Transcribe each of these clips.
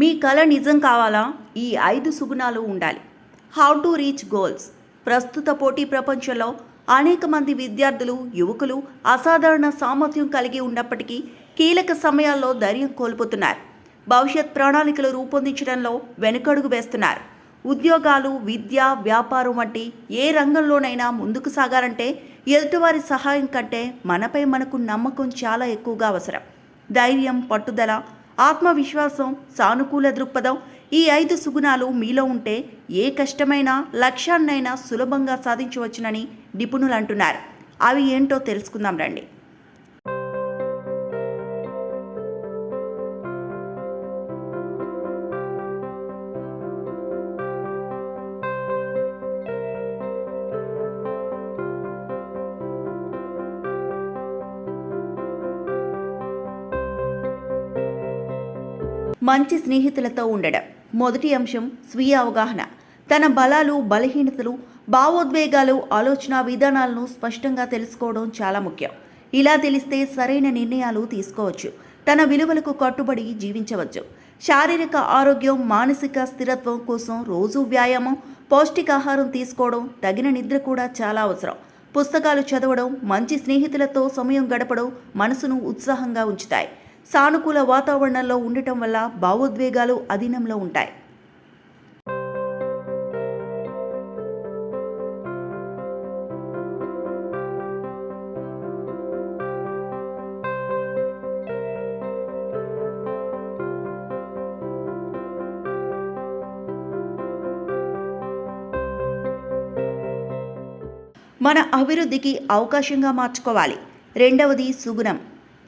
మీ కల నిజం కావాలా? ఈ 5 సుగుణాలు ఉండాలి. How to reach goals. ప్రస్తుత పోటీ ప్రపంచంలో అనేక మంది విద్యార్థులు, యువకులు అసాధారణ సామర్థ్యం కలిగి ఉన్నప్పటికీ కీలక సమయాల్లో ధైర్యం కోల్పోతున్నారు. భవిష్యత్ ప్రణాళికలు రూపొందించడంలో వెనుకడుగు వేస్తున్నారు. ఉద్యోగాలు, విద్య, వ్యాపారం వంటి ఏ రంగంలోనైనా ముందుకు సాగాలంటే ఎదుటివారి సహాయం కంటే మనపై మనకు నమ్మకం చాలా ఎక్కువగా అవసరం. ధైర్యం, పట్టుదల, ఆత్మవిశ్వాసం, సానుకూల దృక్పథం, ఈ 5 సుగుణాలు మీలో ఉంటే ఏ కష్టమైన లక్ష్యాన్నైనా సులభంగా సాధించవచ్చునని నిపుణులు అంటున్నారు. అవి ఏంటో తెలుసుకుందాం రండి. మంచి స్నేహితులతో ఉండడం. మొదటి అంశం స్వీయ అవగాహన. తన బలాలు, బలహీనతలు, భావోద్వేగాలు, ఆలోచన విధానాలను స్పష్టంగా తెలుసుకోవడం చాలా ముఖ్యం. ఇలా తెలిస్తే సరైన నిర్ణయాలు తీసుకోవచ్చు. తన విలువలకు కట్టుబడి జీవించవచ్చు. శారీరక ఆరోగ్యం, మానసిక స్థిరత్వం కోసం రోజు వ్యాయామం, పౌష్టికాహారం తీసుకోవడం, తగిన నిద్ర కూడా చాలా అవసరం. పుస్తకాలు చదవడం, మంచి స్నేహితులతో సమయం గడపడం మనసును ఉత్సాహంగా ఉంచుతాయి. సానుకూల వాతావరణంలో ఉండటం వల్ల భావోద్వేగాలు అధీనంలో ఉంటాయి. మన అభివృద్ధికి అవకాశంగా మార్చుకోవాలి. రెండవది సుగుణం,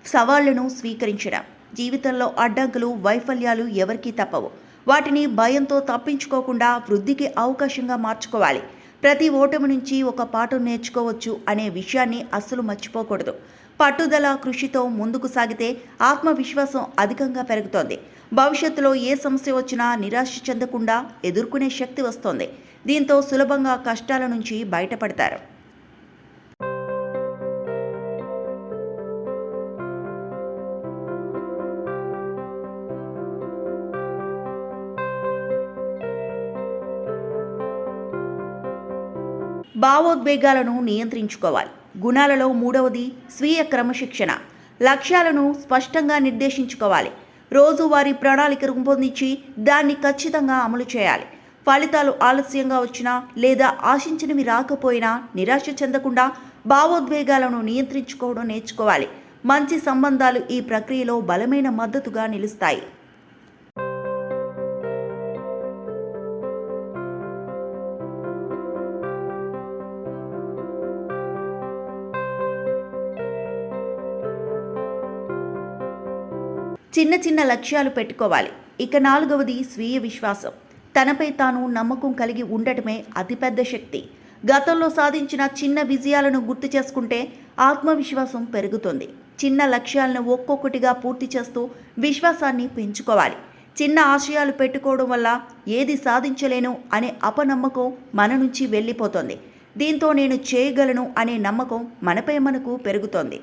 సవాళ్లను స్వీకరించడం. జీవితంలో అడ్డంకులు, వైఫల్యాలు ఎవరికీ తప్పవు. వాటిని భయంతో తప్పించుకోకుండా వృద్ధికి అవకాశంగా మార్చుకోవాలి. ప్రతి ఓటమి నుంచి ఒక పాఠం నేర్చుకోవచ్చు అనే విషయాన్ని అస్సలు మర్చిపోకూడదు. పట్టుదల, కృషితో ముందుకు సాగితే ఆత్మవిశ్వాసం అధికంగా పెరుగుతోంది. భవిష్యత్తులో ఏ సమస్య వచ్చినా నిరాశ చెందకుండా ఎదుర్కొనే శక్తి వస్తోంది. దీంతో సులభంగా కష్టాల నుంచి బయటపడతారు. భావోద్వేగాలను నియంత్రించుకోవాలి. గుణాలలో మూడవది స్వీయ క్రమశిక్షణ. లక్ష్యాలను స్పష్టంగా నిర్దేశించుకోవాలి. రోజువారీ ప్రణాళిక రూపొందించి దాన్ని ఖచ్చితంగా అమలు చేయాలి. ఫలితాలు ఆలస్యంగా వచ్చినా లేదా ఆశించినవి రాకపోయినా నిరాశ చెందకుండా భావోద్వేగాలను నియంత్రించుకోవడం నేర్చుకోవాలి. మంచి సంబంధాలు ఈ ప్రక్రియలో బలమైన మద్దతుగా నిలుస్తాయి. చిన్న చిన్న లక్ష్యాలు పెట్టుకోవాలి. ఇక నాలుగవది స్వీయ విశ్వాసం. తనపై తాను నమ్మకం కలిగి ఉండటమే అతిపెద్ద శక్తి. గతంలో సాధించిన చిన్న విజయాలను గుర్తు చేసుకుంటే ఆత్మవిశ్వాసం పెరుగుతుంది. చిన్న లక్ష్యాలను ఒక్కొక్కటిగా పూర్తి చేస్తూ విశ్వాసాన్ని పెంచుకోవాలి. చిన్న ఆశయాలు పెట్టుకోవడం వల్ల ఏది సాధించలేను అనే అపనమ్మకం మన నుంచి వెళ్ళిపోతుంది. దీంతో నేను చేయగలను అనే నమ్మకం మనపై మనకు పెరుగుతోంది.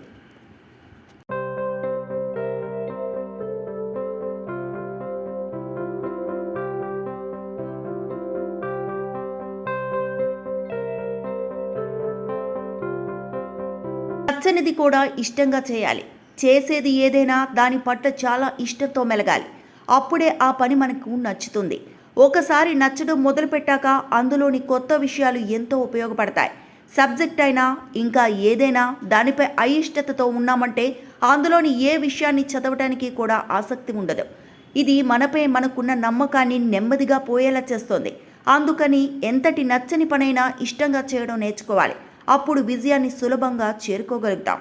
నచ్చనిది కూడా ఇష్టంగా చేయాలి. చేసేది ఏదైనా దాని పట్ల చాలా ఇష్టంతో మెలగాలి. అప్పుడే ఆ పని మనకు నచ్చుతుంది. ఒకసారి నచ్చడం మొదలుపెట్టాక అందులోని కొత్త విషయాలు ఎంతో ఉపయోగపడతాయి. సబ్జెక్ట్ అయినా ఇంకా ఏదైనా దానిపై అయిష్టతతో ఉన్నామంటే అందులోని ఏ విషయాన్ని చదవడానికి కూడా ఆసక్తి ఉండదు. ఇది మనపై మనకున్న నమ్మకాన్ని నెమ్మదిగా పోయేలా చేస్తుంది. అందుకని ఎంతటి నచ్చని పనైనా ఇష్టంగా చేయడం నేర్చుకోవాలి. అప్పుడు విజయాన్ని సులభంగా చేరుకోగలుగుతాం.